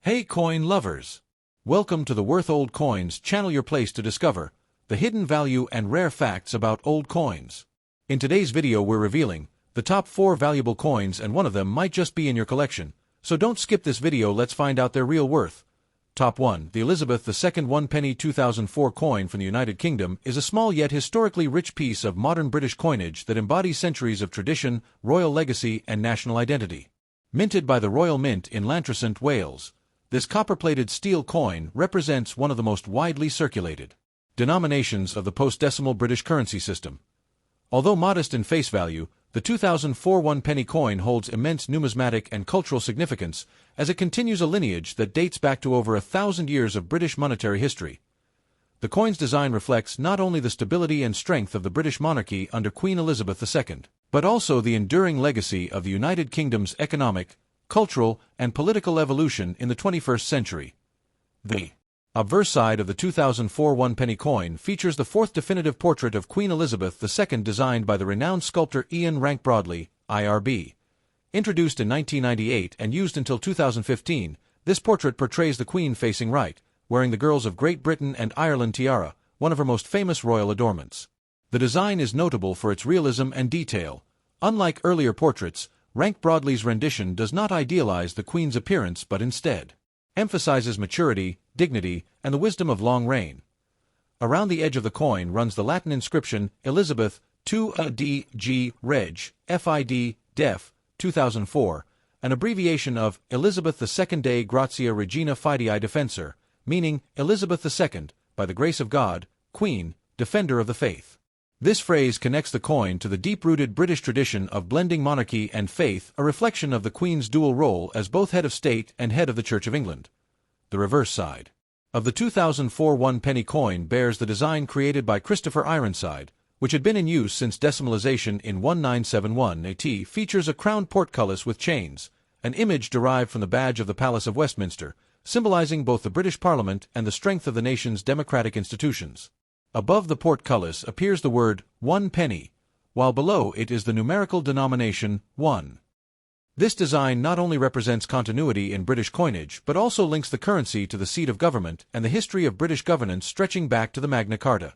Hey coin lovers! Welcome to the Worth Old Coins channel, your place to discover the hidden value and rare facts about old coins. In today's video we're revealing the top 4 valuable coins, and one of them might just be in your collection, so don't skip this video. Let's find out their real worth. Top 1. The Elizabeth II 1 penny 2004 coin from the United Kingdom is a small yet historically rich piece of modern British coinage that embodies centuries of tradition, royal legacy, and national identity. Minted by the Royal Mint in Llantrisant, Wales, this copper-plated steel coin represents one of the most widely circulated denominations of the post-decimal British currency system. Although modest in face value, the 2004 1-penny coin holds immense numismatic and cultural significance, as it continues a lineage that dates back to over 1,000 years of British monetary history. The coin's design reflects not only the stability and strength of the British monarchy under Queen Elizabeth II, but also the enduring legacy of the United Kingdom's economic, cultural, and political evolution in the 21st century. The obverse side of the 2004 1-penny coin features the fourth definitive portrait of Queen Elizabeth II designed by the renowned sculptor Ian Rank Broadley, IRB. Introduced in 1998 and used until 2015, this portrait portrays the Queen facing right, wearing the Girls of Great Britain and Ireland tiara, one of her most famous royal adornments. The design is notable for its realism and detail. Unlike earlier portraits, Rank Broadley's rendition does not idealize the Queen's appearance but instead emphasizes maturity, dignity, and the wisdom of long reign. Around the edge of the coin runs the Latin inscription Elizabeth II AD Reg. FID Def. 2004, an abbreviation of Elizabeth II Dei Gratia Regina Fidei Defensor, meaning Elizabeth II, by the grace of God, Queen, Defender of the Faith. This phrase connects the coin to the deep-rooted British tradition of blending monarchy and faith, a reflection of the Queen's dual role as both head of state and head of the Church of England. The reverse side of the 2004 1-penny coin bears the design created by Christopher Ironside, which had been in use since decimalization in 1971 AT. Features a crowned portcullis with chains, an image derived from the badge of the Palace of Westminster, symbolizing both the British Parliament and the strength of the nation's democratic institutions. Above the portcullis appears the word 1 penny, while below it is the numerical denomination 1. This design not only represents continuity in British coinage but also links the currency to the seat of government and the history of British governance stretching back to the Magna Carta.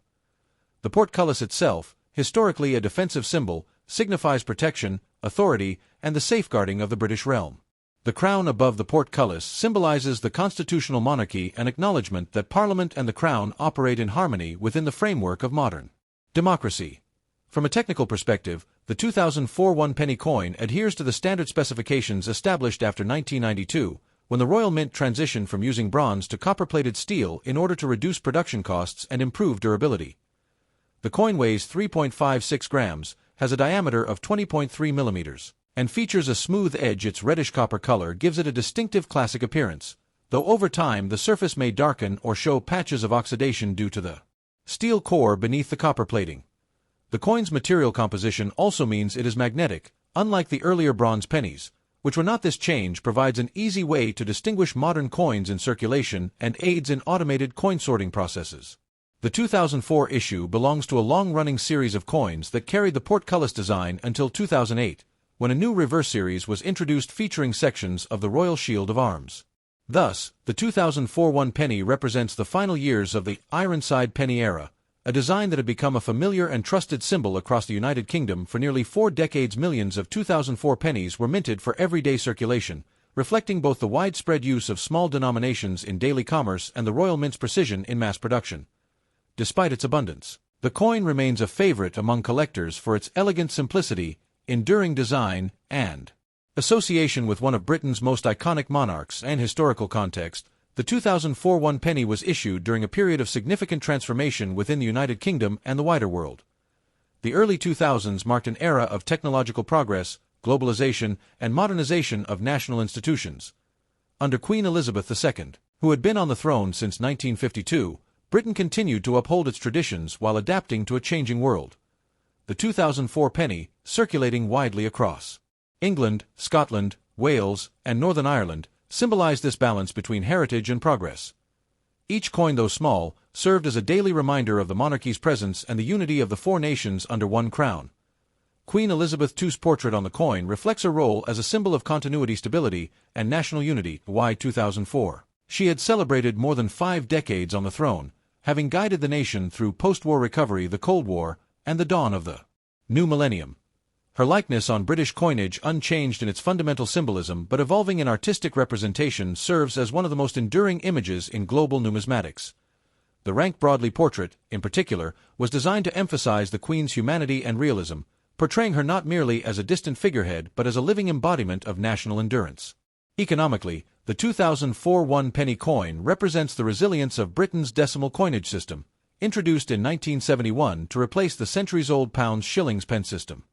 The portcullis itself, historically a defensive symbol, signifies protection, authority, and the safeguarding of the British realm. The crown above the portcullis symbolizes the constitutional monarchy, an acknowledgement that Parliament and the Crown operate in harmony within the framework of modern democracy. From a technical perspective, the 2004 1-penny coin adheres to the standard specifications established after 1992, when the Royal Mint transitioned from using bronze to copper-plated steel in order to reduce production costs and improve durability. The coin weighs 3.56 grams, has a diameter of 20.3 millimeters, and features a smooth edge. Its reddish copper color gives it a distinctive classic appearance, though over time the surface may darken or show patches of oxidation due to the steel core beneath the copper plating. The coin's material composition also means it is magnetic, unlike the earlier bronze pennies, which were not. This change provides an easy way to distinguish modern coins in circulation and aids in automated coin sorting processes. The 2004 issue belongs to a long-running series of coins that carried the portcullis design until 2008, when a new reverse series was introduced featuring sections of the Royal Shield of Arms. Thus, the 2004 1-penny represents the final years of the Ironside penny era, a design that had become a familiar and trusted symbol across the United Kingdom for nearly 4 decades. Millions of 2004 pennies were minted for everyday circulation, reflecting both the widespread use of small denominations in daily commerce and the Royal Mint's precision in mass production. Despite its abundance, the coin remains a favorite among collectors for its elegant simplicity, enduring design, and association with one of Britain's most iconic monarchs. And historical context, the 2004 1-penny was issued during a period of significant transformation within the United Kingdom and the wider world. The early 2000s marked an era of technological progress, globalization, and modernization of national institutions. Under Queen Elizabeth II, who had been on the throne since 1952, Britain continued to uphold its traditions while adapting to a changing world. The 2004 penny, circulating widely across England, Scotland, Wales, and Northern Ireland, symbolized this balance between heritage and progress. Each coin, though small, served as a daily reminder of the monarchy's presence and the unity of the 4 nations under one crown. Queen Elizabeth II's portrait on the coin reflects her role as a symbol of continuity, stability, and national unity. Y 2004. She had celebrated more than 5 decades on the throne, having guided the nation through post-war recovery, the Cold War, and the dawn of the new millennium. Her likeness on British coinage, unchanged in its fundamental symbolism but evolving in artistic representation, serves as one of the most enduring images in global numismatics. The Rank Broadley portrait, in particular, was designed to emphasize the Queen's humanity and realism, portraying her not merely as a distant figurehead but as a living embodiment of national endurance. Economically, the 2004 one-penny coin represents the resilience of Britain's decimal coinage system, introduced in 1971 to replace the centuries-old pounds shillings pen system.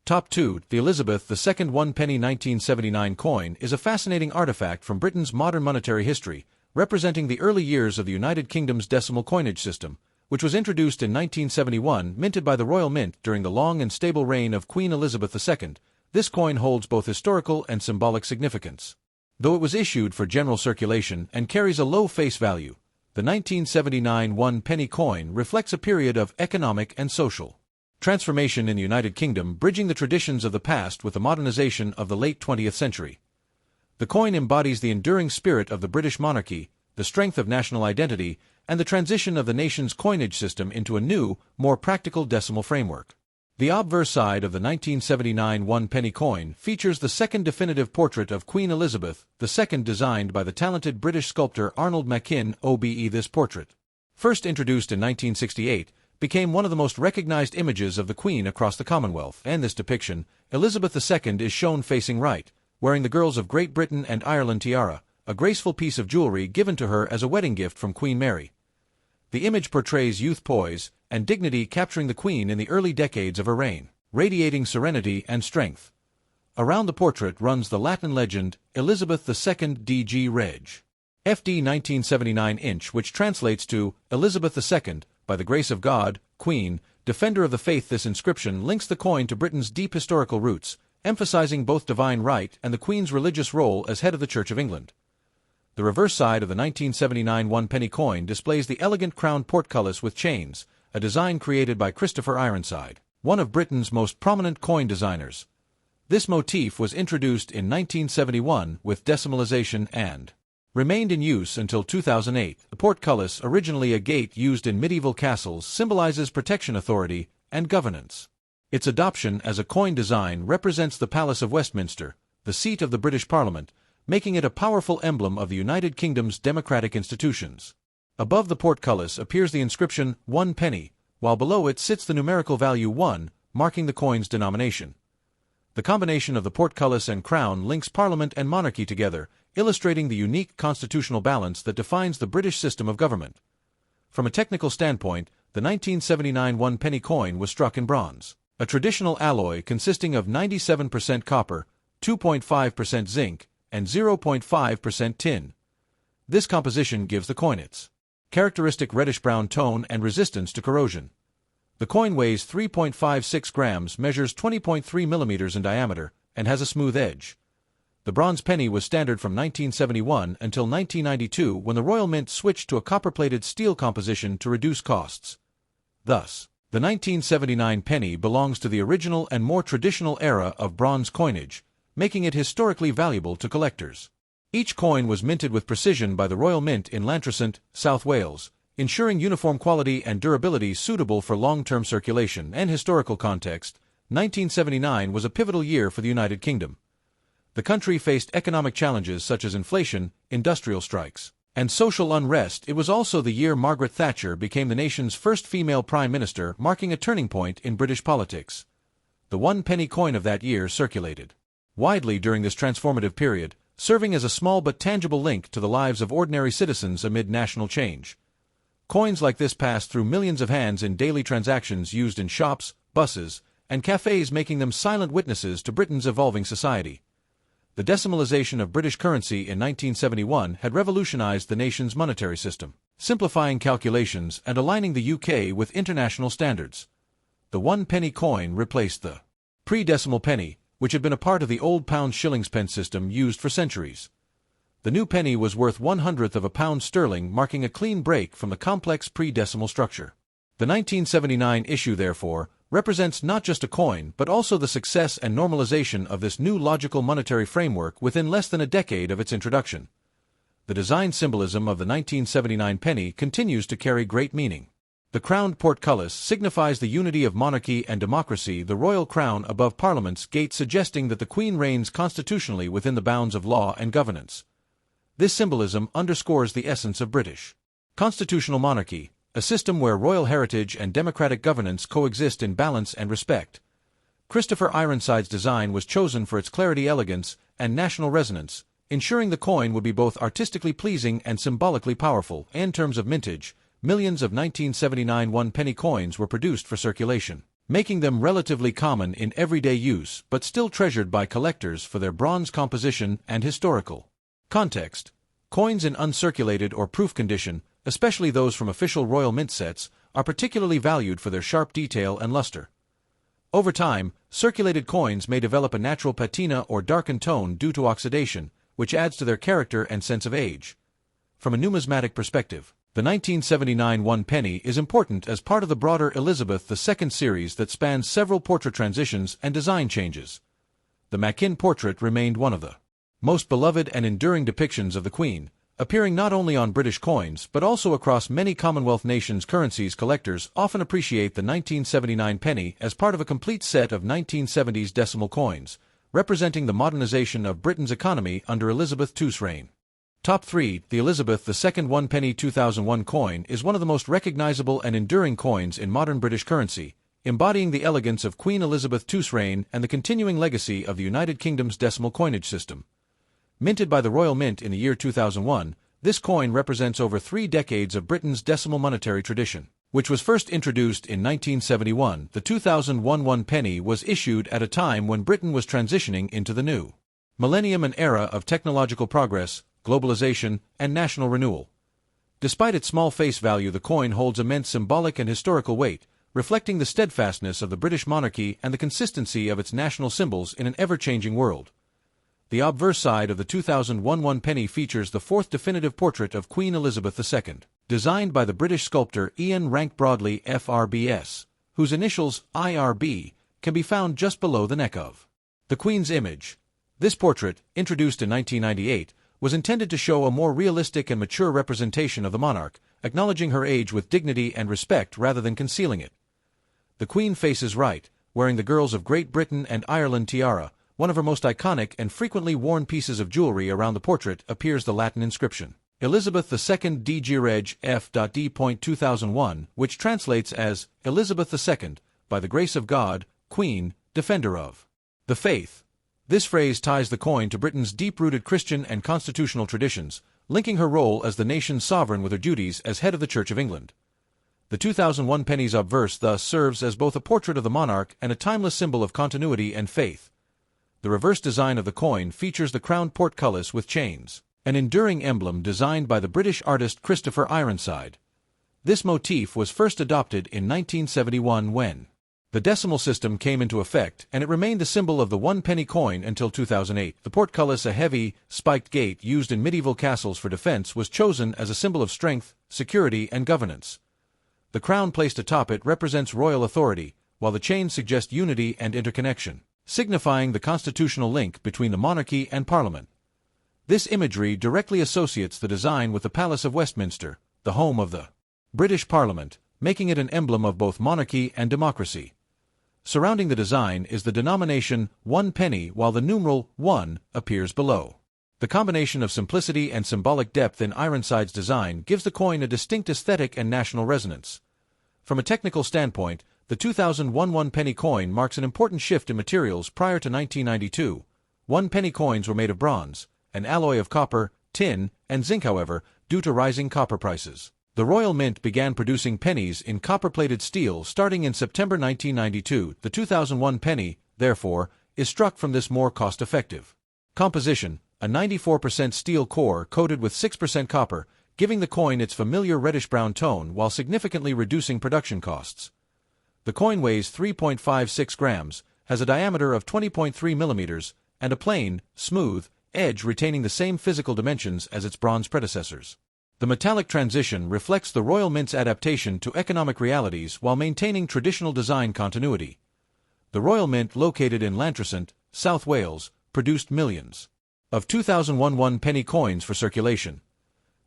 Top 2. The Elizabeth II one-penny 1979 coin is a fascinating artifact from Britain's modern monetary history, representing the early years of the United Kingdom's decimal coinage system, which was introduced in 1971, minted by the Royal Mint during the long and stable reign of Queen Elizabeth II. This coin holds both historical and symbolic significance. Though it was issued for general circulation and carries a low face value, the 1979 one-penny coin reflects a period of economic and social transformation in the United Kingdom, bridging the traditions of the past with the modernization of the late 20th century. The coin embodies the enduring spirit of the British monarchy, the strength of national identity, and the transition of the nation's coinage system into a new, more practical decimal framework. The obverse side of the 1979 one-penny coin features the second definitive portrait of Queen Elizabeth II, designed by the talented British sculptor Arnold Machin. OBE. This portrait, first introduced in 1968, became one of the most recognized images of the Queen across the Commonwealth. In this depiction, Elizabeth II is shown facing right, wearing the Girls of Great Britain and Ireland tiara, a graceful piece of jewelry given to her as a wedding gift from Queen Mary. The image portrays youth, poise, and dignity, capturing the Queen in the early decades of her reign, radiating serenity and strength. Around the portrait runs the Latin legend, Elizabeth II DG Reg. FD 1979 inch, which translates to, Elizabeth II, by the grace of God, Queen, Defender of the Faith. This inscription links the coin to Britain's deep historical roots, emphasizing both divine right and the Queen's religious role as head of the Church of England. The reverse side of the 1979 one-penny coin displays the elegant crowned portcullis with chains, a design created by Christopher Ironside, one of Britain's most prominent coin designers. This motif was introduced in 1971 with decimalization and remained in use until 2008. The portcullis, originally a gate used in medieval castles, symbolizes protection, authority, and governance. Its adoption as a coin design represents the Palace of Westminster, the seat of the British Parliament, making it a powerful emblem of the United Kingdom's democratic institutions. Above the portcullis appears the inscription, 1 penny, while below it sits the numerical value 1, marking the coin's denomination. The combination of the portcullis and crown links Parliament and monarchy together, illustrating the unique constitutional balance that defines the British system of government. From a technical standpoint, the 1979 one-penny coin was struck in bronze, a traditional alloy consisting of 97% copper, 2.5% zinc, and 0.5% tin. This composition gives the coin its characteristic reddish-brown tone and resistance to corrosion. The coin weighs 3.56 grams, measures 20.3 millimeters in diameter, and has a smooth edge. The bronze penny was standard from 1971 until 1992, when the Royal Mint switched to a copper-plated steel composition to reduce costs. Thus, the 1979 penny belongs to the original and more traditional era of bronze coinage, making it historically valuable to collectors. Each coin was minted with precision by the Royal Mint in Llantrisant, South Wales, ensuring uniform quality and durability suitable for long-term circulation. And historical context, 1979 was a pivotal year for the United Kingdom. The country faced economic challenges such as inflation, industrial strikes, and social unrest. It was also the year Margaret Thatcher became the nation's first female prime minister, marking a turning point in British politics. The one-penny coin of that year circulated widely during this transformative period, serving as a small but tangible link to the lives of ordinary citizens amid national change. Coins like this passed through millions of hands in daily transactions used in shops, buses, and cafes, making them silent witnesses to Britain's evolving society. The decimalization of British currency in 1971 had revolutionized the nation's monetary system, simplifying calculations and aligning the UK with international standards. The one-penny coin replaced the pre-decimal penny, which had been a part of the old pound shillings pen system used for centuries. The new penny was worth 1/100th of a pound sterling, marking a clean break from the complex pre-decimal structure. The 1979 issue, therefore, represents not just a coin but also the success and normalization of this new logical monetary framework within less than a decade of its introduction. The design symbolism of the 1979 penny continues to carry great meaning. The crowned portcullis signifies the unity of monarchy and democracy, the royal crown above Parliament's gate suggesting that the Queen reigns constitutionally within the bounds of law and governance. This symbolism underscores the essence of British constitutional monarchy, a system where royal heritage and democratic governance coexist in balance and respect. Christopher Ironside's design was chosen for its clarity, elegance, and national resonance, ensuring the coin would be both artistically pleasing and symbolically powerful. In terms of mintage, millions of 1979 one-penny coins were produced for circulation, making them relatively common in everyday use but still treasured by collectors for their bronze composition and historical context. Coins in uncirculated or proof condition, especially those from official royal mint sets, are particularly valued for their sharp detail and luster. Over time, circulated coins may develop a natural patina or darkened tone due to oxidation, which adds to their character and sense of age. From a numismatic perspective, the 1979 one penny is important as part of the broader Elizabeth II series that spans several portrait transitions and design changes. The Mackin portrait remained one of the most beloved and enduring depictions of the Queen, appearing not only on British coins but also across many Commonwealth nations' currencies. Collectors often appreciate the 1979 penny as part of a complete set of 1970s decimal coins, representing the modernization of Britain's economy under Elizabeth II's reign. Top 3. The Elizabeth II one penny 2001 coin is one of the most recognizable and enduring coins in modern British currency, embodying the elegance of Queen Elizabeth II's reign and the continuing legacy of the United Kingdom's decimal coinage system. Minted by the Royal Mint in the year 2001, this coin represents over 3 decades of Britain's decimal monetary tradition. Which was first introduced in 1971, the 2001 one penny was issued at a time when Britain was transitioning into the new millennium, an era of technological progress, globalization, and national renewal. Despite its small face value, the coin holds immense symbolic and historical weight, reflecting the steadfastness of the British monarchy and the consistency of its national symbols in an ever-changing world. The obverse side of the 2001 one penny features the fourth definitive portrait of Queen Elizabeth II, designed by the British sculptor Ian Rank Broadley FRBS, whose initials IRB can be found just below the neck of the Queen's image. This portrait, introduced in 1998, was intended to show a more realistic and mature representation of the monarch, acknowledging her age with dignity and respect rather than concealing it. The Queen faces right, wearing the Girls of Great Britain and Ireland tiara. One of her most iconic and frequently worn pieces of jewelry. Around the portrait appears the Latin inscription, Elizabeth II DG Reg F.D. 2001, which translates as, Elizabeth II, by the grace of God, Queen, Defender of the Faith. This phrase ties the coin to Britain's deep-rooted Christian and constitutional traditions, linking her role as the nation's sovereign with her duties as head of the Church of England. The 2001 penny's obverse thus serves as both a portrait of the monarch and a timeless symbol of continuity and faith. The reverse design of the coin features the crowned portcullis with chains, an enduring emblem designed by the British artist Christopher Ironside. This motif was first adopted in 1971 when the decimal system came into effect, and it remained the symbol of the one-penny coin until 2008. The portcullis, a heavy, spiked gate used in medieval castles for defense, was chosen as a symbol of strength, security, and governance. The crown placed atop it represents royal authority, while the chains suggest unity and interconnection, signifying the constitutional link between the monarchy and Parliament. This imagery directly associates the design with the Palace of Westminster, the home of the British Parliament, making it an emblem of both monarchy and democracy. Surrounding the design is the denomination 1 penny, while the numeral 1 appears below. The combination of simplicity and symbolic depth in Ironside's design gives the coin a distinct aesthetic and national resonance. From a technical standpoint, the 2001 1 penny coin marks an important shift in materials. Prior to 1992, 1 penny coins were made of bronze, an alloy of copper, tin, and zinc. However, due to rising copper prices, the Royal Mint began producing pennies in copper-plated steel starting in September 1992. The 2001 penny, therefore, is struck from this more cost-effective composition, a 94% steel core coated with 6% copper, giving the coin its familiar reddish-brown tone while significantly reducing production costs. The coin weighs 3.56 grams, has a diameter of 20.3 millimeters, and a plain, smooth edge retaining the same physical dimensions as its bronze predecessors. The metallic transition reflects the Royal Mint's adaptation to economic realities while maintaining traditional design continuity. The Royal Mint, located in Llantrisant, South Wales, produced millions of 2001 one-penny coins for circulation.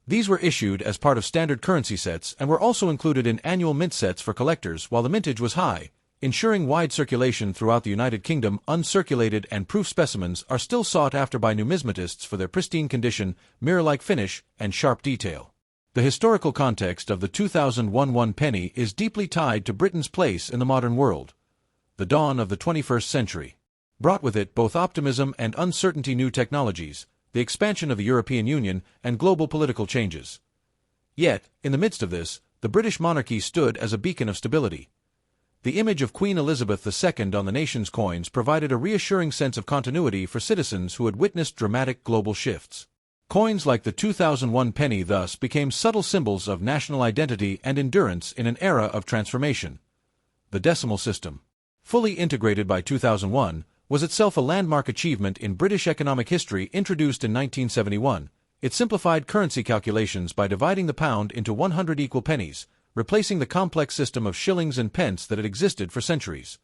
These were issued as part of standard currency sets and were also included in annual mint sets for collectors while the mintage was high, ensuring wide circulation throughout the United Kingdom. Uncirculated and proof specimens are still sought after by numismatists for their pristine condition, mirror-like finish, and sharp detail. The historical context of the 2001 one-penny is deeply tied to Britain's place in the modern world. The dawn of the 21st century brought with it both optimism and uncertainty, new technologies, the expansion of the European Union, and global political changes. Yet, in the midst of this, the British monarchy stood as a beacon of stability. The image of Queen Elizabeth II on the nation's coins provided a reassuring sense of continuity for citizens who had witnessed dramatic global shifts. Coins like the 2001 penny thus became subtle symbols of national identity and endurance in an era of transformation. The decimal system, fully integrated by 2001, was itself a landmark achievement in British economic history. Introduced in 1971, it simplified currency calculations by dividing the pound into 100 equal pennies, replacing the complex system of shillings and pence that had existed for centuries.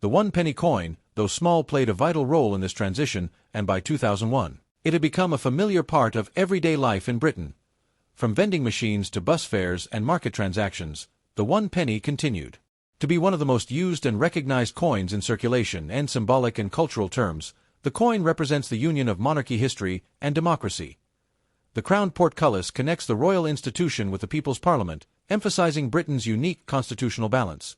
The one-penny coin, though small, played a vital role in this transition, and by 2001, it had become a familiar part of everyday life in Britain. From vending machines to bus fares and market transactions, the one-penny continued to be one of the most used and recognized coins in circulation. And symbolic and cultural terms, the coin represents the union of monarchy history and democracy. The crowned portcullis connects the royal institution with the People's Parliament, emphasizing Britain's unique constitutional balance.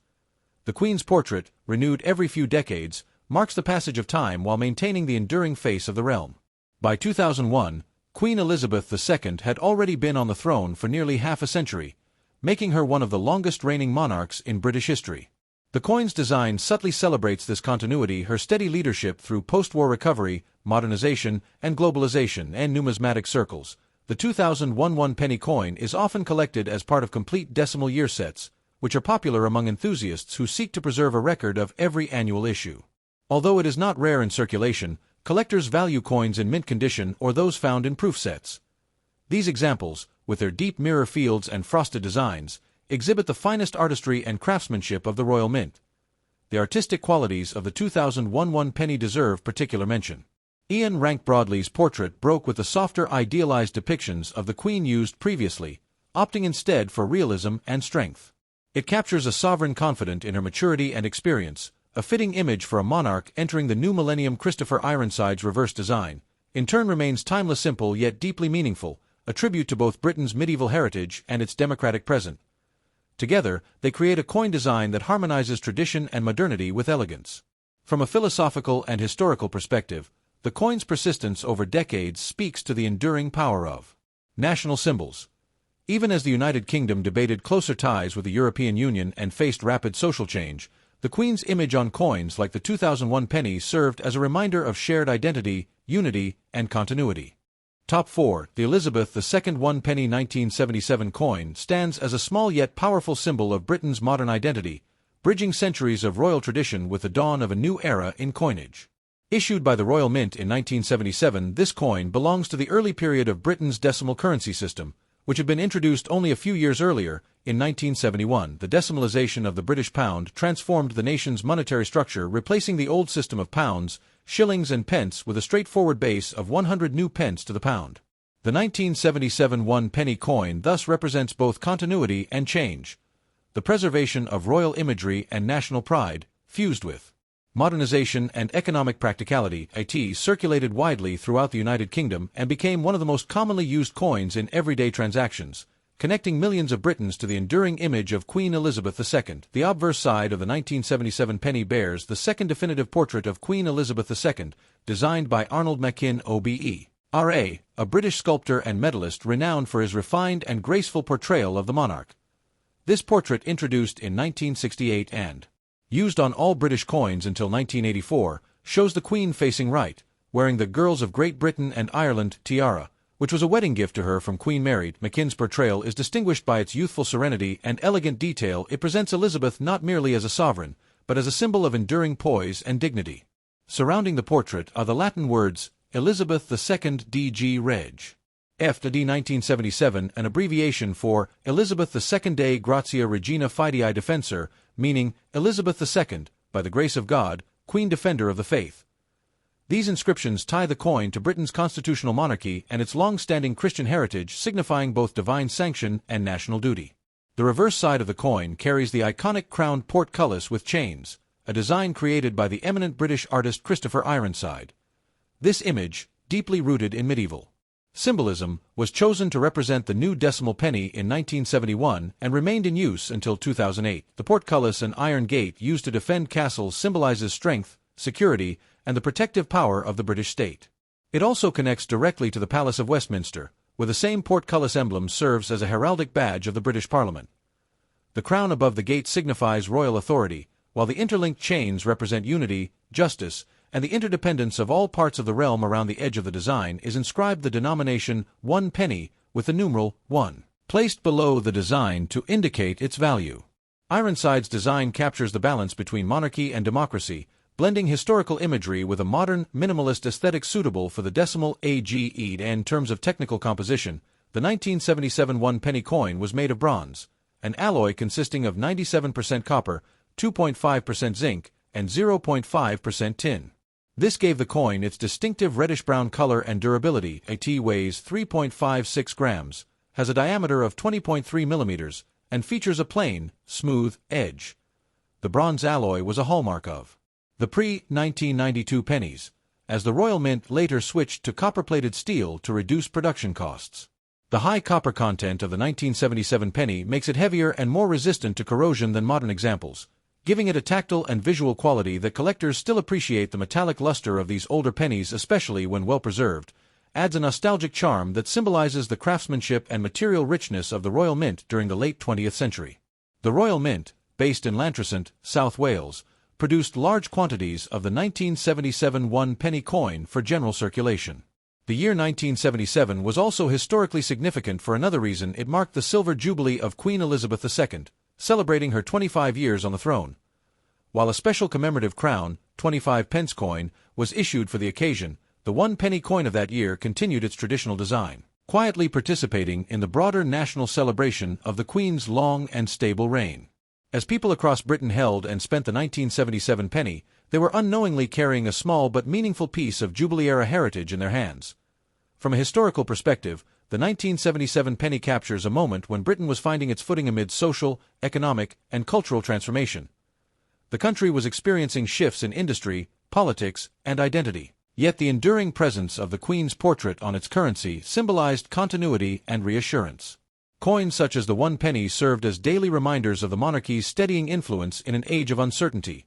The Queen's portrait, renewed every few decades, marks the passage of time while maintaining the enduring face of the realm. By 2001, Queen Elizabeth II had already been on the throne for nearly half a century, making her one of the longest-reigning monarchs in British history. The coin's design subtly celebrates this continuity, her steady leadership through post-war recovery, modernization, and globalization. And numismatic circles, the 2001 one-penny coin is often collected as part of complete decimal year sets, which are popular among enthusiasts who seek to preserve a record of every annual issue. Although it is not rare in circulation, collectors value coins in mint condition or those found in proof sets. These examples, with their deep mirror fields and frosted designs, exhibit the finest artistry and craftsmanship of the Royal Mint. The artistic qualities of the 2001 one-penny deserve particular mention. Ian Rank Broadley's portrait broke with the softer, idealized depictions of the Queen used previously, opting instead for realism and strength. It captures a sovereign confident in her maturity and experience, a fitting image for a monarch entering the new millennium. Christopher Ironside's reverse design, in turn, remains timeless, simple yet deeply meaningful, a tribute to both Britain's medieval heritage and its democratic present. Together, they create a coin design that harmonizes tradition and modernity with elegance. From a philosophical and historical perspective, the coin's persistence over decades speaks to the enduring power of national symbols. Even as the United Kingdom debated closer ties with the European Union and faced rapid social change, the Queen's image on coins like the 2001 penny served as a reminder of shared identity, unity, and continuity. Top 4. The Elizabeth II one-penny 1977 coin stands as a small yet powerful symbol of Britain's modern identity, bridging centuries of royal tradition with the dawn of a new era in coinage. Issued by the Royal Mint in 1977, this coin belongs to the early period of Britain's decimal currency system, which had been introduced only a few years earlier. In 1971, the decimalization of the British pound transformed the nation's monetary structure, replacing the old system of pounds, shillings and pence with a straightforward base of 100 new pence to the pound. The 1977 one-penny coin thus represents both continuity and change, the preservation of royal imagery and national pride, fused with modernization and economic practicality. It circulated widely throughout the United Kingdom and became one of the most commonly used coins in everyday transactions, connecting millions of Britons to the enduring image of Queen Elizabeth II. The obverse side of the 1977 penny bears the second definitive portrait of Queen Elizabeth II, designed by Arnold Machin OBE, R.A., a British sculptor and medalist renowned for his refined and graceful portrayal of the monarch. This portrait, introduced in 1968 and used on all British coins until 1984, shows the Queen facing right, wearing the Girls of Great Britain and Ireland tiara, which was a wedding gift to her from Queen Mary. Machin's portrayal is distinguished by its youthful serenity and elegant detail. It presents Elizabeth not merely as a sovereign, but as a symbol of enduring poise and dignity. Surrounding the portrait are the Latin words, Elizabeth II DG Reg. FD 1977, an abbreviation for Elizabeth II Grazia Regina Fidei Defensor, meaning Elizabeth II, by the grace of God, Queen Defender of the Faith. These inscriptions tie the coin to Britain's constitutional monarchy and its long-standing Christian heritage, signifying both divine sanction and national duty. The reverse side of the coin carries the iconic crowned portcullis with chains, a design created by the eminent British artist Christopher Ironside. This image, deeply rooted in medieval symbolism, was chosen to represent the new decimal penny in 1971 and remained in use until 2008. The portcullis and iron gate used to defend castles symbolizes strength, security, and the protective power of the British state. It also connects directly to the Palace of Westminster, where the same portcullis emblem serves as a heraldic badge of the British Parliament. The crown above the gate signifies royal authority, while the interlinked chains represent unity, justice, and the interdependence of all parts of the realm. Around the edge of the design is inscribed the denomination 1 penny with the numeral 1, placed below the design to indicate its value. Ironside's design captures the balance between monarchy and democracy, blending historical imagery with a modern, minimalist aesthetic suitable for the decimal age. In terms of technical composition, the 1977 1-penny coin was made of bronze, an alloy consisting of 97% copper, 2.5% zinc, and 0.5% tin. This gave the coin its distinctive reddish-brown color and durability. It weighs 3.56 grams, has a diameter of 20.3 millimeters, and features a plain, smooth edge. The bronze alloy was a hallmark of the pre-1992 pennies, as the Royal Mint later switched to copper-plated steel to reduce production costs. The high copper content of the 1977 penny makes it heavier and more resistant to corrosion than modern examples, giving it a tactile and visual quality that collectors still appreciate. The metallic luster of these older pennies, especially when well-preserved, adds a nostalgic charm that symbolizes the craftsmanship and material richness of the Royal Mint during the late 20th century. The Royal Mint, based in Llantrisant, South Wales, produced large quantities of the 1977 1-penny coin for general circulation. The year 1977 was also historically significant for another reason. It marked the Silver Jubilee of Queen Elizabeth II, celebrating her 25 years on the throne. While a special commemorative crown, 25-pence coin, was issued for the occasion, the 1-penny coin of that year continued its traditional design, quietly participating in the broader national celebration of the Queen's long and stable reign. As people across Britain held and spent the 1977 penny, they were unknowingly carrying a small but meaningful piece of Jubilee-era heritage in their hands. From a historical perspective, the 1977 penny captures a moment when Britain was finding its footing amid social, economic, and cultural transformation. The country was experiencing shifts in industry, politics, and identity. Yet the enduring presence of the Queen's portrait on its currency symbolized continuity and reassurance. Coins such as the 1 penny served as daily reminders of the monarchy's steadying influence in an age of uncertainty.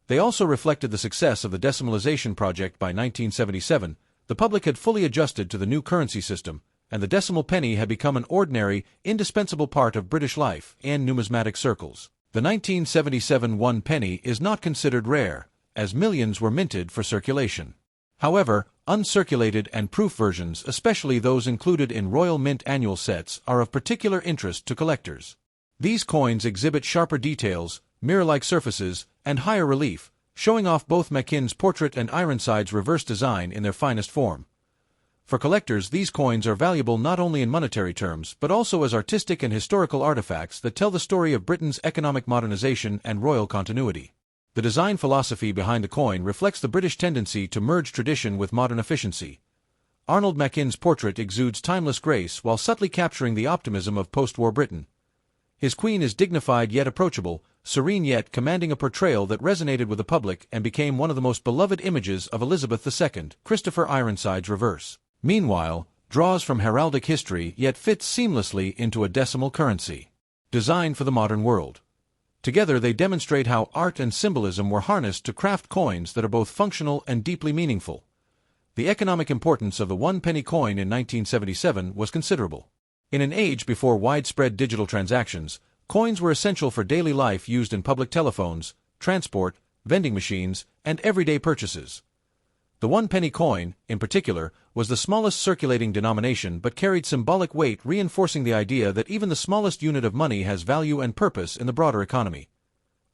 They also reflected the success of the decimalization project. By 1977, the public had fully adjusted to the new currency system, and the decimal penny had become an ordinary, indispensable part of British life and numismatic circles. The 1977 1 penny is not considered rare, as millions were minted for circulation. However, uncirculated and proof versions, especially those included in Royal Mint annual sets, are of particular interest to collectors. These coins exhibit sharper details, mirror-like surfaces, and higher relief, showing off both Mackenz's portrait and Ironside's reverse design in their finest form. For collectors, these coins are valuable not only in monetary terms, but also as artistic and historical artifacts that tell the story of Britain's economic modernization and royal continuity. The design philosophy behind the coin reflects the British tendency to merge tradition with modern efficiency. Arnold Mackenz's portrait exudes timeless grace while subtly capturing the optimism of post-war Britain. His queen is dignified yet approachable, serene yet commanding, a portrayal that resonated with the public and became one of the most beloved images of Elizabeth II. Christopher Ironside's reverse, meanwhile, draws from heraldic history yet fits seamlessly into a decimal currency, designed for the modern world. Together they demonstrate how art and symbolism were harnessed to craft coins that are both functional and deeply meaningful. The economic importance of the 1 penny coin in 1977 was considerable. In an age before widespread digital transactions, coins were essential for daily life, used in public telephones, transport, vending machines, and everyday purchases. The 1 penny coin, in particular, was the smallest circulating denomination but carried symbolic weight, reinforcing the idea that even the smallest unit of money has value and purpose in the broader economy.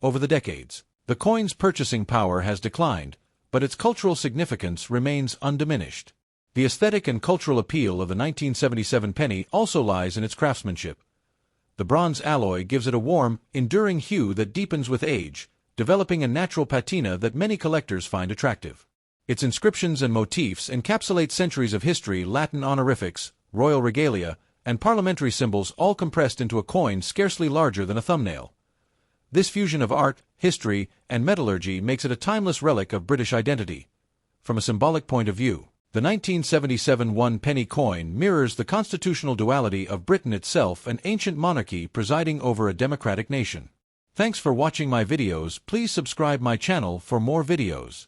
Over the decades, the coin's purchasing power has declined, but its cultural significance remains undiminished. The aesthetic and cultural appeal of the 1977 penny also lies in its craftsmanship. The bronze alloy gives it a warm, enduring hue that deepens with age, developing a natural patina that many collectors find attractive. Its inscriptions and motifs encapsulate centuries of history, Latin honorifics, royal regalia, and parliamentary symbols, all compressed into a coin scarcely larger than a thumbnail. This fusion of art, history, and metallurgy makes it a timeless relic of British identity. From a symbolic point of view, the 1977 one-penny coin mirrors the constitutional duality of Britain itself, an ancient monarchy presiding over a democratic nation. Thanks for watching my videos. Please subscribe my channel for more videos.